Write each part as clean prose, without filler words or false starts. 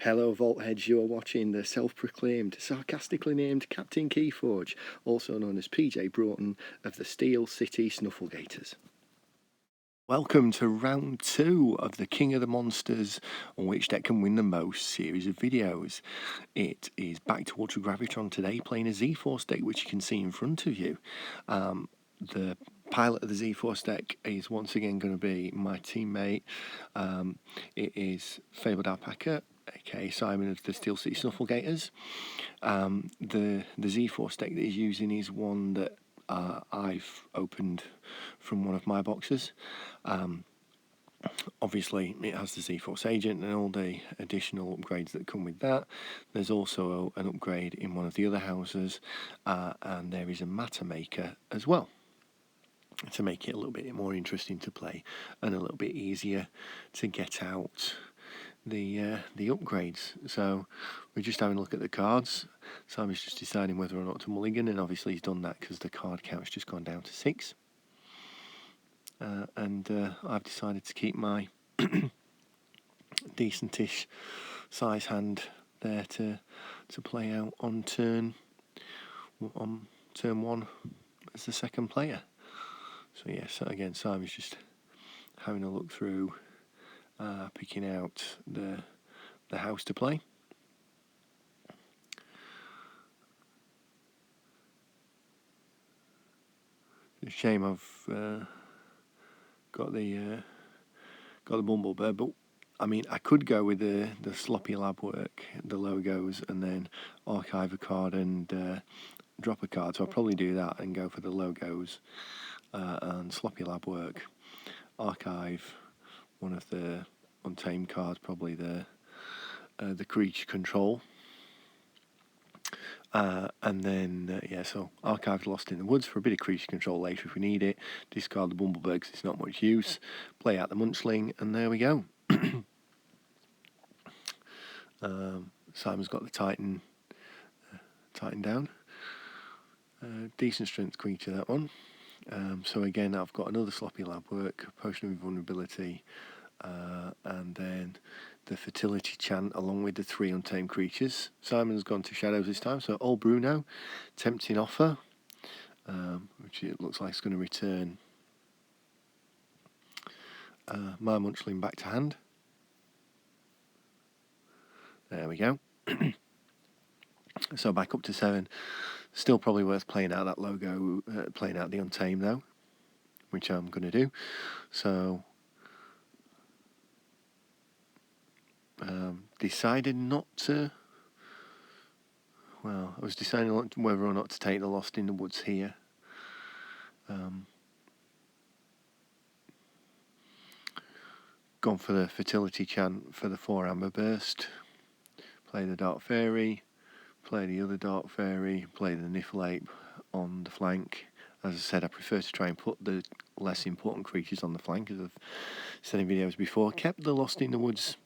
Hello Voltheads, you are watching the self-proclaimed, sarcastically named Captain KeyForge, also known as PJ Broughton of the Steel City Snufflegators. Welcome to round 2 of the King of the Monsters on which deck can win the most series of videos. It is back to Ultra Gravitron today, playing a Z-Force deck which you can see in front of you. The pilot of the Z-Force deck is once again going to be my teammate. It is Fabled Alpaca, aka Simon of the Steel City Snufflegators. The Z-Force deck that he's using is one that I've opened from one of my boxes. Obviously, it has the Z-Force Agent and all the additional upgrades that come with that. There's also an upgrade in one of the other houses, and there is a matter maker as well, to make it a little bit more interesting to play and a little bit easier to get out the upgrades. So we're just having a look at the cards. Simon's just deciding whether or not to mulligan, and obviously he's done that because the card count's just gone down to 6. And I've decided to keep my decentish size hand there to play out on turn 1 as the second player. So yes, again, Simon's just having a look through, picking out the house to play. It's a shame I've got the Bumblebird, but I mean, I could go with the sloppy lab work, the logos, and then archive a card and drop a card. So I'll probably do that and go for the logos and sloppy lab work, archive one of the untamed cards, probably the creature control, and then so archive Lost in the Woods for a bit of creature control later if we need it. Discard the Bumblebird because it's not much use. Play out the Munchling, and there we go. Simon's got the Titan down. Decent strength creature, that one. So again, I've got another sloppy lab work, potion of invulnerability, and then the fertility chant along with the 3 untamed creatures. Simon's gone to shadows this time, so old Bruno, tempting offer, which it looks like it's going to return my Munchling back to hand. There we go. So back up to 7. Still probably worth playing out that logo, playing out the untamed though, which I'm going to do. So decided not to. Well, I was deciding whether or not to take the Lost in the Woods here. Gone for the fertility chant for the 4 amber burst. Play the Dark Fairy. Play the other Dark Fairy. Play the Niffle Ape on the flank. As I said, I prefer to try and put the less important creatures on the flank, as I've said in videos before. Kept the Lost in the Woods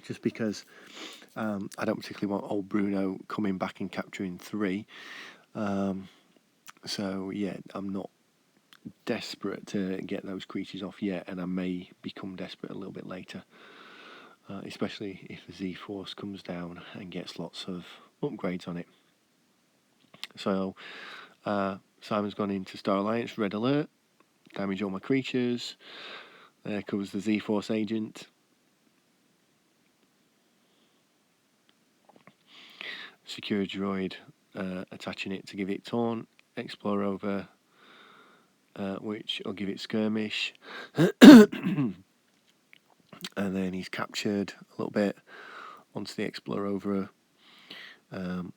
just because I don't particularly want old Bruno coming back and capturing 3. So yeah, I'm not desperate to get those creatures off yet, and I may become desperate a little bit later, especially if the Z-Force comes down and gets lots of upgrades on it. So Simon's gone into Star Alliance, red alert, damage all my creatures. There comes the Z-Force Agent. Secure Droid, attaching it to give it Taunt, Explore Over, which will give it Skirmish. And then he's captured a little bit onto the Explore Over. And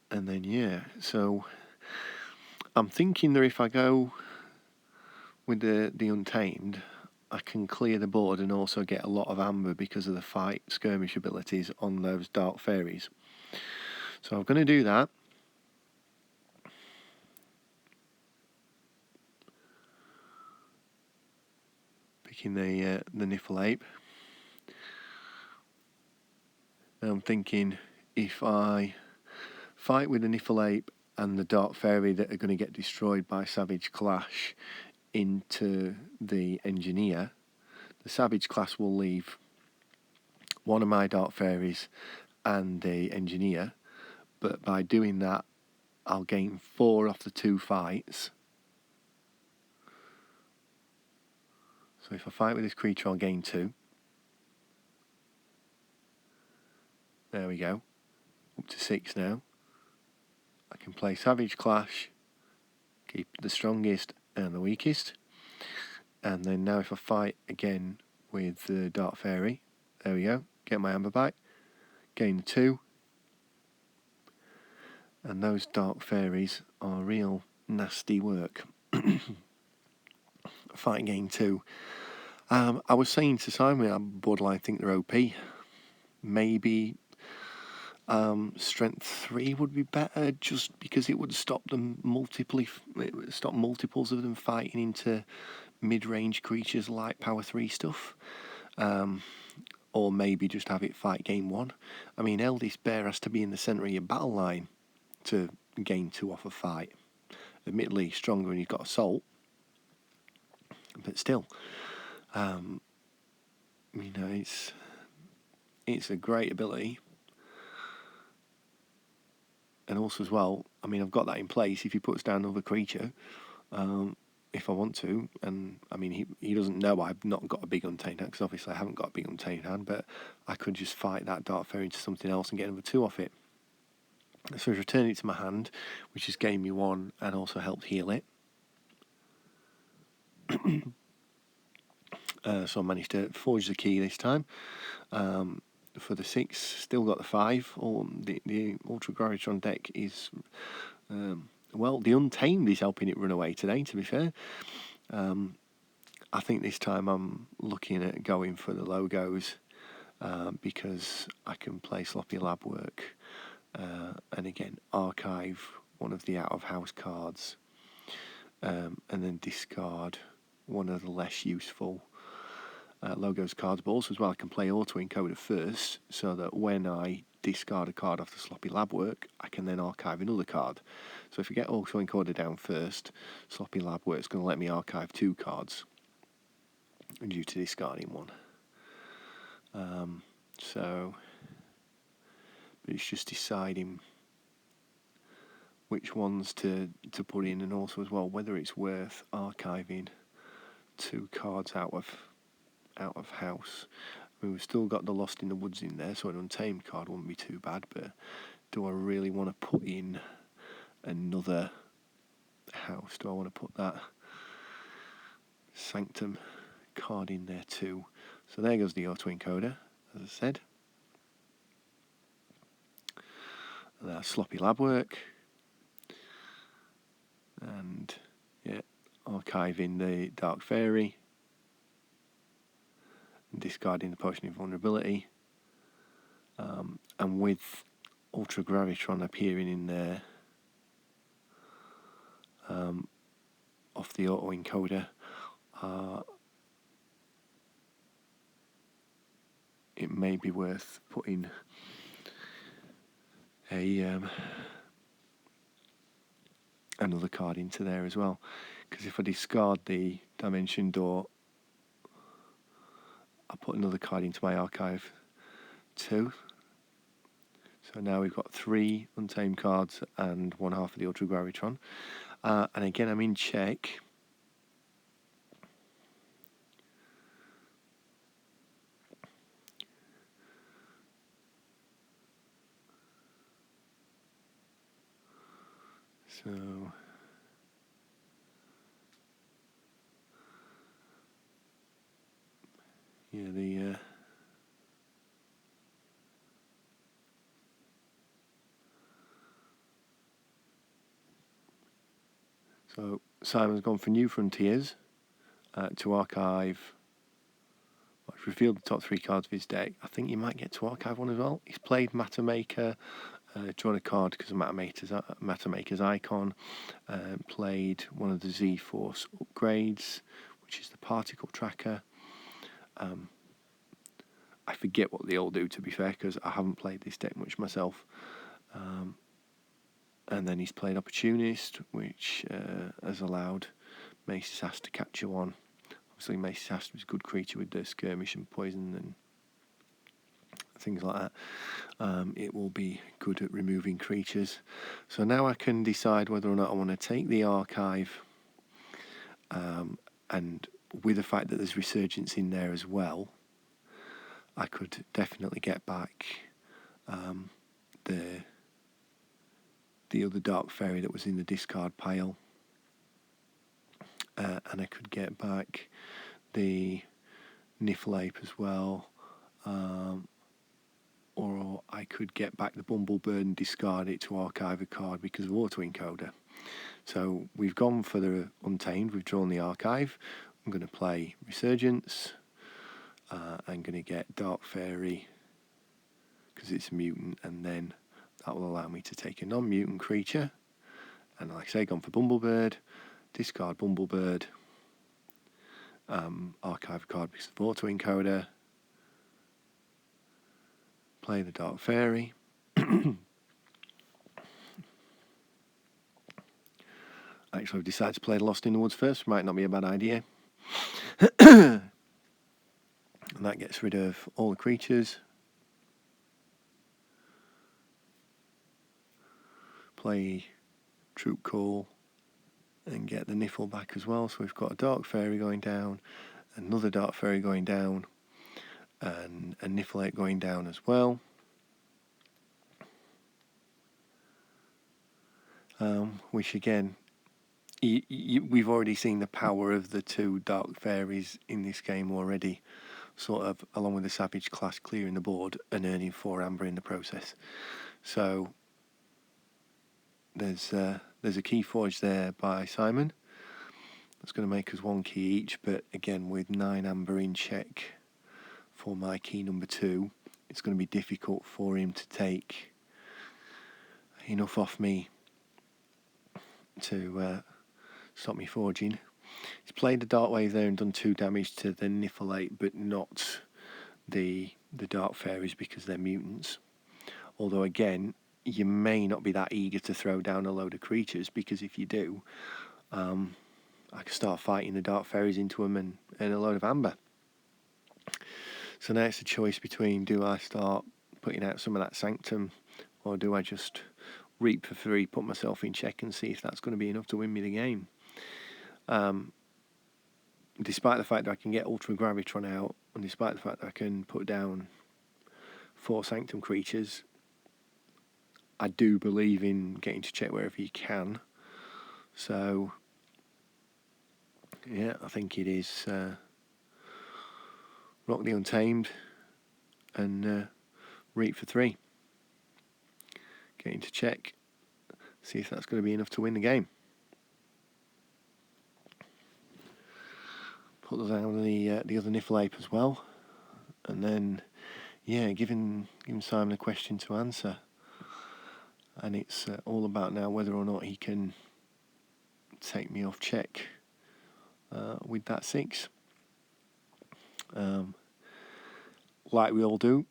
then, yeah, so I'm thinking that if I go with the Untamed, I can clear the board and also get a lot of amber because of the fight skirmish abilities on those Dark Fairies. So I'm going to do that. Picking the Niffle Ape. And I'm thinking if I fight with the Niffle Ape and the Dark Fairy that are going to get destroyed by Savage Clash into the Engineer, the Savage Clash will leave one of my Dark Fairies and the Engineer, but by doing that I'll gain 4 off the 2 fights. So if I fight with this creature, I'll gain 2. There we go. Up to 6 now. I can play Savage Clash, keep the strongest and the weakest. And then now if I fight again with the Dark Fairy, there we go, get my Amber back, gain 2. And those Dark Fairies are real nasty work. Fight gain 2. I was saying to Simon, I borderline think they're OP. Maybe strength 3 would be better, just because it would stop them stop multiples of them fighting into mid-range creatures like power 3 stuff. Or maybe just have it fight gain 1. I mean, Eldest Bear has to be in the centre of your battle line to gain 2 off a fight. Admittedly stronger when you've got Assault, but still, it's a great ability. And also as well, I mean, I've got that in place if he puts down another creature, if I want to. And I mean, he doesn't know I've not got a big Untamed hand, because obviously I haven't got a big Untamed hand, but I could just fight that Dark Fairy into something else and get another 2 off it. So he's returned it to my hand, which has gained me 1 and also helped heal it. So I managed to forge the key this time. For the 6, still got the 5. The Ultra Gravitron deck is, the Untamed is helping it run away today, to be fair. I think this time I'm looking at going for the logos, because I can play Sloppy Lab Work, and again archive one of the out-of-house cards, and then discard one of the less useful logos cards, but also as well I can play Auto Encoder first, so that when I discard a card off the Sloppy Lab Work, I can then archive another card. So if I get Auto Encoder down first, Sloppy Lab Work's going to let me archive 2 cards due to discarding 1. But it's just deciding which ones to put in, and also as well whether it's worth archiving 2 cards out of house. I mean, we've still got the Lost in the Woods in there, so an Untamed card wouldn't be too bad, but do I really want to put in another house? Do I want to put that Sanctum card in there too? So there goes the Auto Encoder, as I said. And that's Sloppy Lab Work. And yeah, archiving the Dark Fairy. Discarding the Potion of Vulnerability, and with Ultra Gravitron appearing in there off the Auto Encoder, it may be worth putting another card into there as well, because if I discard the Dimension Door, I'll put another card into my archive too. So now we've got 3 Untamed cards and 1/2 of the Ultra Gravitron. And again, I'm in check. So yeah, so Simon's gone for New Frontiers to archive. Well, he's revealed the top 3 cards of his deck. I think you might get to archive 1 as well. He's played Matter Maker, drawn a card because of Matter Maker's icon. Played one of the Z-Force upgrades, which is the Particle Tracker. I forget what they all do, to be fair, because I haven't played this deck much myself. And then he's played Opportunist, which has allowed Mace's Ass to capture 1. Obviously, Mace's Ass was a good creature with the skirmish and poison things like that. It will be good at removing creatures. So now I can decide whether or not I want to take the archive, and with the fact that there's resurgence in there as well, I could definitely get back the other dark fairy that was in the discard pile, and I could get back the Niffle Ape as well, or I could get back the Bumblebird and discard it to archive a card because of auto encoder. So we've gone for the Untamed, we've drawn the archive. I'm going to play Resurgence. I'm going to get Dark Fairy because it's a mutant, and then that will allow me to take a non-mutant creature. And like I say, gone for Bumblebird, discard Bumblebird, archive a card because of auto encoder, play the Dark Fairy. Actually, I've decided to play the Lost in the Woods first, might not be a bad idea. And that gets rid of all the creatures. Play Troop Call and get the Niffle back as well. So we've got a Dark Fairy going down, another Dark Fairy going down, and a Niffle Ape going down as well. Which again, we've already seen the power of the two Dark Fairies in this game already, sort of along with the Savage class clearing the board and earning 4 amber in the process. So there's a KeyForge there by Simon. That's going to make us 1 key each, but again with 9 amber in check for my key number 2, it's going to be difficult for him to take enough off me to stop me forging. He's played the Dark Wave there and done 2 damage to the Niffle Ape, but not the Dark Fairies because they're mutants. Although again, you may not be that eager to throw down a load of creatures, because if you do, I can start fighting the Dark Fairies into them and earn a load of amber. So now it's a choice between, do I start putting out some of that Sanctum, or do I just reap for 3, put myself in check and see if that's going to be enough to win me the game. Despite the fact that I can get Ultra Gravitron out, and despite the fact that I can put down 4 Sanctum creatures, I do believe in getting to check wherever you can. So yeah, I think it is Rock the Untamed and reap for 3. Getting to check, see if that's going to be enough to win the game. Put down the other Niffle Ape as well, and then giving Simon a question to answer, and it's all about now whether or not he can take me off check with that 6. Like we all do,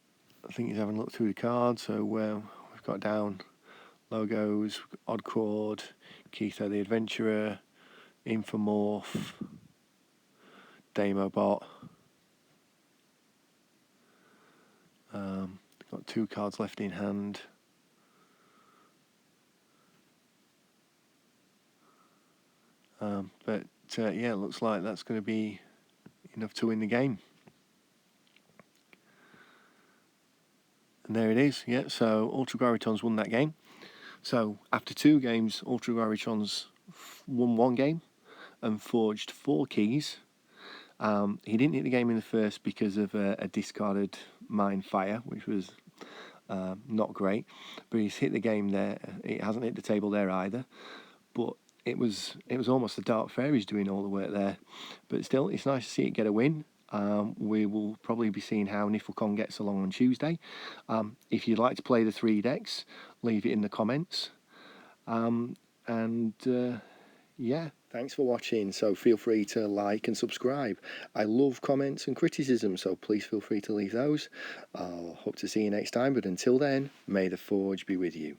I think he's having a look through the cards. So we've got down logos, Odd Chord, Keitho the Adventurer, Infomorph, Demobot. Got 2 cards left in hand. But it looks like that's going to be enough to win the game. And there it is. Yeah, so Ultra Gravitron's won that game. So after 2 games, Ultra Gravitron's won 1 game and forged 4 keys. He didn't hit the game in the first because of a discarded Mind Fire, which was not great. But he's hit the game there. It hasn't hit the table there either. But it was almost the Dark Fairies doing all the work there. But still, it's nice to see it get a win. We will probably be seeing how Niffle Kong gets along on Tuesday. If you'd like to play the 3 decks, leave it in the comments. Thanks for watching. So feel free to like and subscribe. I love comments and criticism, so please feel free to leave those. I'll hope to see you next time, but until then, may the Forge be with you.